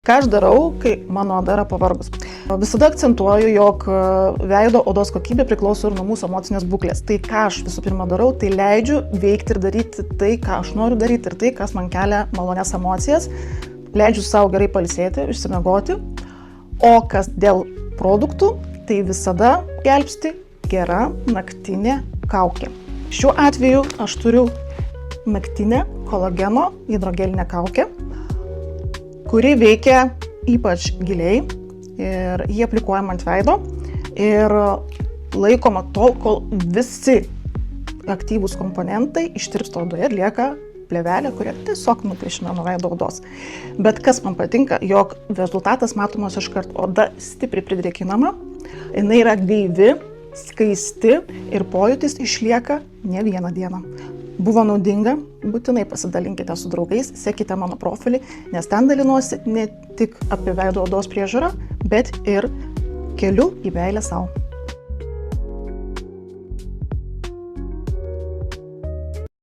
Ką aš darau, kai mano oda yra pavargus? Visada akcentuoju, jog veido odos kokybė priklauso ir nuo mūsų emocinės būklės. Tai ką aš visų pirma darau, tai leidžiu veikti ir daryti tai, ką aš noriu daryti ir tai, kas man kelia malonias emocijas. Leidžiu savo gerai pailsėti, išsimiegoti. O kas dėl produktų, tai visada gelbsti gera naktinė kaukė. Šiuo atveju aš turiu naktinę kolageno hidrogelinę kaukę, kuri veikia ypač giliai ir jį aplikuojama ant veido ir laikoma tol, kol visi aktyvūs komponentai ištirpsta odoje ir lieka plėvelė, kurie tiesiog nuplėšina nuo veido odos. Bet kas man patinka, jog rezultatas matomas iškart, oda stipriai pridrėkinama, jinai yra gaivi, skaisti ir pojūtis išlieka ne vieną dieną. Buvo naudinga, būtinai pasidalinkite su draugais, sekite mano profilį, nes ten dalinuosi ne tik apie veido odos priežiūrą, bet ir keliu į meilę sau.